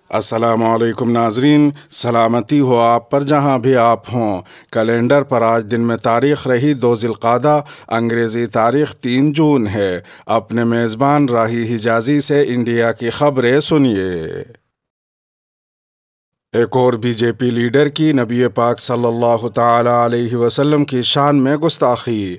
السلام علیکم ناظرین، سلامتی ہو آپ پر جہاں بھی آپ ہوں۔ کیلنڈر پر آج دن میں تاریخ رہی 2 ذی القعدہ، انگریزی تاریخ 3 جون ہے۔ اپنے میزبان راہی حجازی سے انڈیا کی خبریں سنیے۔ ایک اور بی جے پی لیڈر کی نبی پاک صلی اللہ تعالی علیہ وسلم کی شان میں گستاخی۔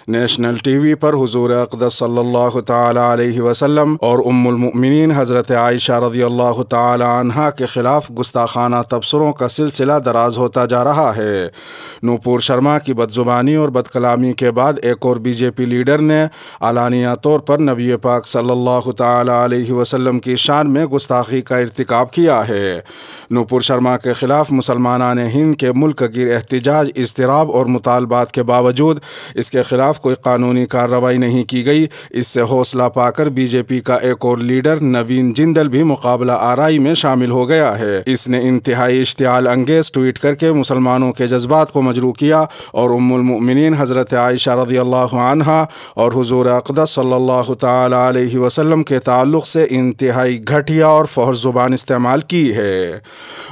نیشنل ٹی وی پر حضور اقدس صلی اللہ تعالی علیہ وسلم اور ام المؤمنین حضرت عائشہ رضی اللہ تعالی عنہا کے خلاف گستاخانہ تبصروں کا سلسلہ دراز ہوتا جا رہا ہے۔ نوپور شرما کی بدزبانی اور بد کلامی کے بعد ایک اور بی جے پی لیڈر نے علانیہ طور پر نبی پاک صلی اللہ تعالی علیہ وسلم کی شان میں گستاخی کا ارتکاب کیا ہے۔ نوپور شرما کے خلاف مسلمانان ہند کے ملک گیر احتجاج، اضطراب اور مطالبات کے باوجود اس کے خلاف کوئی قانونی کارروائی نہیں کی گئی۔ اس سے حوصلہ پا کر بی جے پی کا ایک اور لیڈر نوین جندل بھی مقابلہ آرائی میں شامل ہو گیا ہے۔ اس نے انتہائی اشتعال انگیز ٹویٹ کر کے مسلمانوں کے جذبات کو مجروح کیا اور ام المؤمنین حضرت عائشہ رضی اللہ عنہا اور حضور اقدس صلی اللہ تعالی علیہ وسلم کے تعلق سے انتہائی گھٹیا اور فحش زبان استعمال کی ہے۔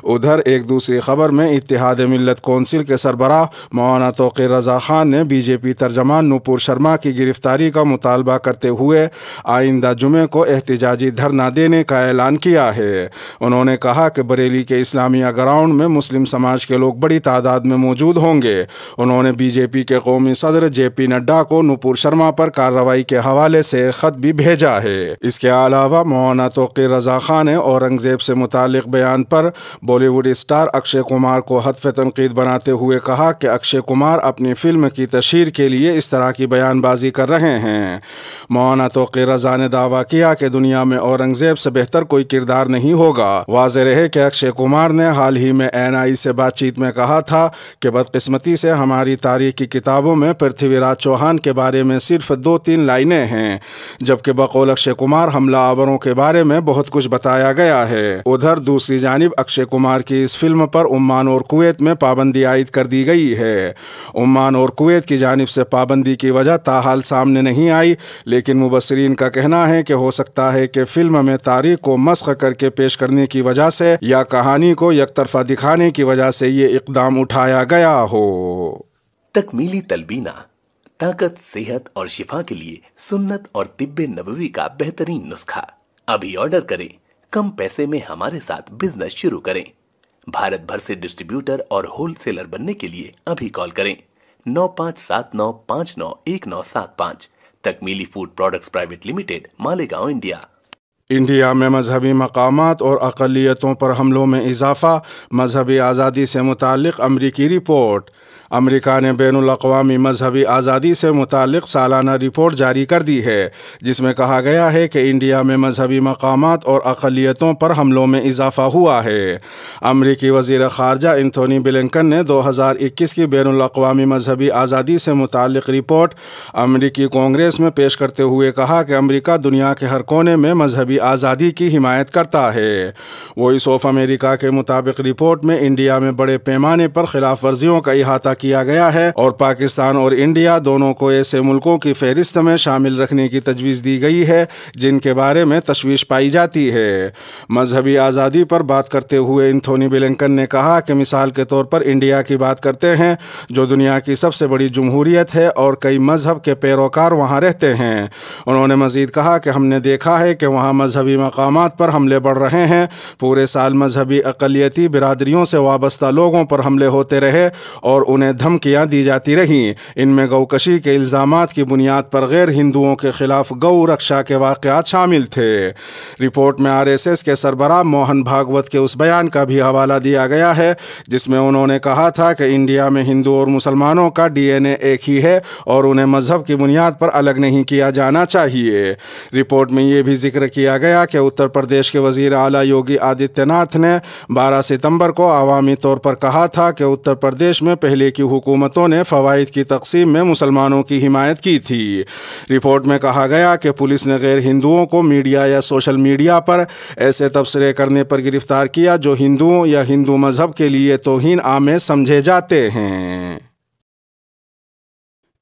ادھر ایک دوسری خبر میں اتحاد ملت کونسل کے سربراہ مولانا توقیر رضا خان نے بی جے پی ترجمان نوپور شرما کی گرفتاری کا مطالبہ کرتے ہوئے آئندہ جمعے کو احتجاجی دھرنا دینے کا اعلان کیا ہے۔ انہوں نے کہا کہ بریلی کے اسلامیہ گراؤنڈ میں مسلم سماج کے لوگ بڑی تعداد میں موجود ہوں گے۔ انہوں نے بی جے پی کے قومی صدر جے پی نڈا کو نوپور شرما پر کارروائی کے حوالے سے ایک خط بھی بھیجا ہے۔ اس کے علاوہ مولانا توقیر رضا خان نے اورنگزیب سے متعلق بیان پر بالی ووڈ اسٹار اکشے کمار کو ہدف تنقید بناتے ہوئے کہا کہ اکشے کمار اپنی فلم کی تشہیر کے لیے اس طرح کی بیان بازی کر رہے ہیں۔ مولانا توقیر رضا نے دعویٰ کیا کہ دنیا میں اورنگزیب سے بہتر کوئی کردار نہیں ہوگا۔ واضح رہے کہ اکشے کمار نے حال ہی میں این آئی سے بات چیت میں کہا تھا کہ بدقسمتی سے ہماری تاریخ کی کتابوں میں پرتھوی راج چوہان کے بارے میں صرف 2-3 لائنیں ہیں، جبکہ بقول اکشے کمار حملہ آوروں کے بارے میں بہت کچھ بتایا گیا ہے۔ ادھر دوسری جانب اکشے کمار کی اس فلم پر عمان اور کویت میں پابندی عائد کر دی گئی ہے۔ عمان اور کویت کی جانب سے پابندی کی وجہ تاحال سامنے نہیں آئی، لیکن مبصرین کا کہنا ہے کہ ہو سکتا ہے کہ فلم میں تاریخ کو مسخ کر کے پیش کرنے کی وجہ سے یا کہانی کو یک طرفہ دکھانے کی وجہ سے یہ اقدام اٹھایا گیا ہو۔ تکمیلی تلبینہ، طاقت، صحت اور شفا کے لیے سنت اور طب نبوی کا بہترین نسخہ۔ ابھی آرڈر کریں، کم پیسے میں ہمارے ساتھ بزنس شروع کریں۔ بھارت بھر سے ڈسٹریبیوٹر اور ہول سیلر بننے کے لیے ابھی کال کریں 9579591975۔ تکمیلی food products private limited, Malegaon, India. India میں مذہبی مقامات اور اقلیتوں پر حملوں میں اضافہ، مذہبی آزادی سے متعلق امریکی رپورٹ۔ امریکہ نے بین الاقوامی مذہبی آزادی سے متعلق سالانہ رپورٹ جاری کر دی ہے، جس میں کہا گیا ہے کہ انڈیا میں مذہبی مقامات اور اقلیتوں پر حملوں میں اضافہ ہوا ہے۔ امریکی وزیر خارجہ انتھونی بلنکن نے 2021 کی بین الاقوامی مذہبی آزادی سے متعلق رپورٹ امریکی کانگریس میں پیش کرتے ہوئے کہا کہ امریکہ دنیا کے ہر کونے میں مذہبی آزادی کی حمایت کرتا ہے۔ وائس آف امریکہ کے مطابق رپورٹ میں انڈیا میں بڑے پیمانے پر خلاف ورزیوں کا احاطہ کیا گیا ہے اور پاکستان اور انڈیا دونوں کو ایسے ملکوں کی فہرست میں شامل رکھنے کی تجویز دی گئی ہے جن کے بارے میں تشویش پائی جاتی ہے۔ مذہبی آزادی پر بات کرتے ہوئے انتھونی بلنکن نے کہا کہ مثال کے طور پر انڈیا کی بات کرتے ہیں، جو دنیا کی سب سے بڑی جمہوریت ہے اور کئی مذہب کے پیروکار وہاں رہتے ہیں۔ انہوں نے مزید کہا کہ ہم نے دیکھا ہے کہ وہاں مذہبی مقامات پر حملے بڑھ رہے ہیں۔ پورے سال مذہبی اقلیتی برادریوں سے وابستہ لوگوں پر حملے ہوتے رہے اور انہیں دھمکیاں دی جاتی رہیں۔ ان میں گوکشی کے الزامات کی بنیاد پر غیر ہندوؤں کے خلاف گو رکشا کے واقعات شامل تھے۔ رپورٹ میں RSS کے سربراہ موہن بھاگوت کے اس بیان کا بھی حوالہ دیا گیا ہے جس میں انہوں نے کہا تھا کہ انڈیا میں ہندو اور مسلمانوں کا DNA ایک ہی ہے اور انہیں مذہب کی بنیاد پر الگ نہیں کیا جانا چاہیے۔ رپورٹ میں یہ بھی ذکر کیا گیا کہ اتر پردیش کے وزیر اعلیٰ یوگی آدتیہ ناتھ نے 12 ستمبر کو عوامی طور پر کہا تھا کہ اتر پردیش میں پہلے کی حکومتوں نے فوائد کی تقسیم میں مسلمانوں کی حمایت کی تھی۔ رپورٹ میں کہا گیا کہ پولیس نے غیر ہندوؤں کو میڈیا یا سوشل میڈیا پر ایسے تبصرے کرنے پر گرفتار کیا جو ہندوؤں یا ہندو مذہب کے لیے توہین آمیز سمجھے جاتے ہیں۔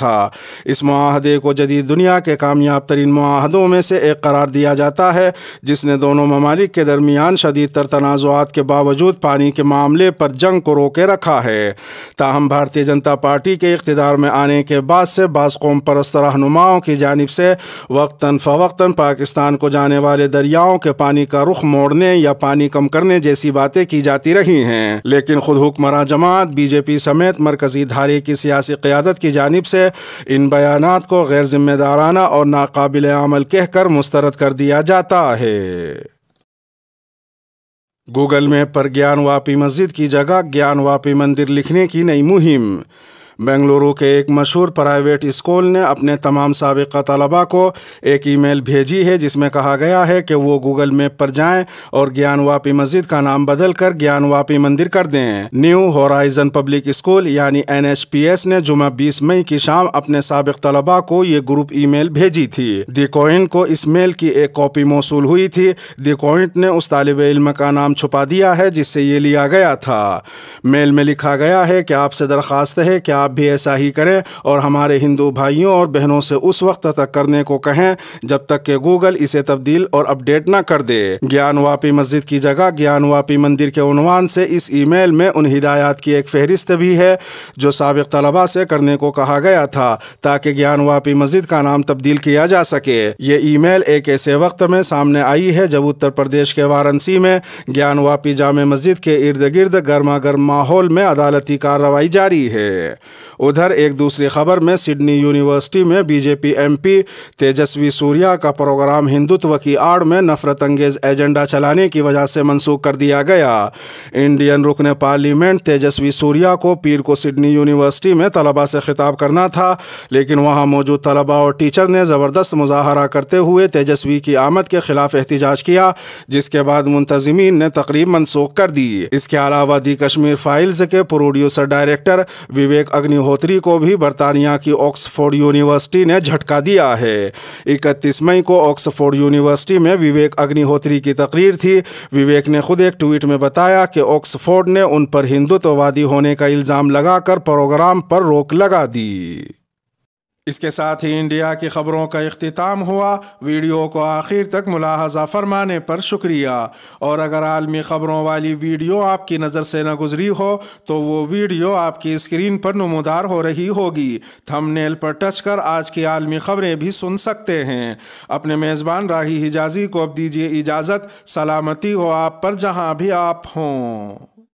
تھا۔ اس معاہدے کو جدید دنیا کے کامیاب ترین معاہدوں میں سے ایک قرار دیا جاتا ہے، جس نے دونوں ممالک کے درمیان شدید تر تنازعات کے باوجود پانی کے معاملے پر جنگ کو روکے رکھا ہے۔ تاہم بھارتیہ جنتا پارٹی کے اقتدار میں آنے کے بعد سے بعض قوم پرست رہنماؤں کی جانب سے وقتاً فوقتاً پاکستان کو جانے والے دریاؤں کے پانی کا رخ موڑنے یا پانی کم کرنے جیسی باتیں کی جاتی رہی ہیں، لیکن خود حکمراں جماعت بی جے پی سمیت مرکزی دھارے کی سیاسی قیادت کی جانب سے ان بیانات کو غیر ذمہ دارانہ اور ناقابل عمل کہہ کر مسترد کر دیا جاتا ہے۔ گوگل میپ پر گیان واپی مسجد کی جگہ گیان واپی مندر لکھنے کی نئی مہم۔ بنگلورو کے ایک مشہور پرائیویٹ اسکول نے اپنے تمام سابقہ طلباء کو ایک ای میل بھیجی ہے جس میں کہا گیا ہے کہ وہ گوگل میپ پر جائیں اور گیان واپی مسجد کا نام بدل کر گیان واپی مندر کر دیں۔ نیو ہورائزن پبلک اسکول یعنی NHPS نے جمعہ 20 مئی کی شام اپنے سابق طلباء کو یہ گروپ ای میل بھیجی تھی۔ دی کوئنٹ کو اس میل کی ایک کاپی موصول ہوئی تھی۔ دی کوئنٹ نے اس طالب علم کا نام چھپا دیا ہے جس سے یہ لیا گیا تھا۔ میل میں لکھا گیا ہے کہ آپ سے درخواست ہے کہ آپ بھی ایسا ہی کریں اور ہمارے ہندو بھائیوں اور بہنوں سے اس وقت تک کرنے کو کہیں جب تک کہ گوگل اسے تبدیل اور اپ ڈیٹ نہ کر دے۔ گیان واپی مسجد کی جگہ گیان واپی مندر کے عنوان سے اس ای میل میں ان ہدایات کی ایک فہرست بھی ہے جو سابق طلباء سے کرنے کو کہا گیا تھا تاکہ گیان واپی مسجد کا نام تبدیل کیا جا سکے۔ یہ ای میل ایک ایسے وقت میں سامنے آئی ہے جب اتر پردیش کے وارانسی میں گیان واپی جامع مسجد کے ارد گرد گرما گرم ماحول میں عدالتی کارروائی جاری ہے۔ ادھر ایک دوسری خبر میں سڈنی یونیورسٹی میں B J P M P Tejasvi Surya کا پروگرام ہندوتو کی آڑ میں نفرت انگیز ایجنڈا چلانے کی وجہ سے منسوخ کر دیا گیا۔ انڈین رکن پارلیمنٹ تیجسوی سوریا کو پیر کو سڈنی یونیورسٹی میں طلباء سے خطاب کرنا تھا، لیکن وہاں موجود طلباء اور ٹیچر نے زبردست مظاہرہ کرتے ہوئے تیجسوی کی آمد کے خلاف احتجاج کیا، جس کے بعد منتظمین نے تقریب منسوخ کر دی۔ اس کے علاوہ دی کشمیر فائلز کے پروڈیوسر ڈائریکٹر وویک اگنی ہوتری کو بھی برطانیہ کی آکسفورڈ یونیورسٹی نے جھٹکا دیا ہے۔ 31 مئی کو آکسفورڈ یونیورسٹی میں وویک اگنی ہوتری کی تقریر تھی۔ وویک نے خود ایک ٹویٹ میں بتایا کہ آکسفورڈ نے ان پر ہندوتووادی ہونے کا الزام لگا کر پروگرام پر روک لگا دی۔ اس کے ساتھ ہی انڈیا کی خبروں کا اختتام ہوا۔ ویڈیو کو آخر تک ملاحظہ فرمانے پر شکریہ، اور اگر عالمی خبروں والی ویڈیو آپ کی نظر سے نہ گزری ہو تو وہ ویڈیو آپ کی اسکرین پر نمودار ہو رہی ہوگی۔ تھم نیل پر ٹچ کر آج کی عالمی خبریں بھی سن سکتے ہیں۔ اپنے میزبان راہی حجازی کو اب دیجیے اجازت۔ سلامتی ہو آپ پر جہاں بھی آپ ہوں۔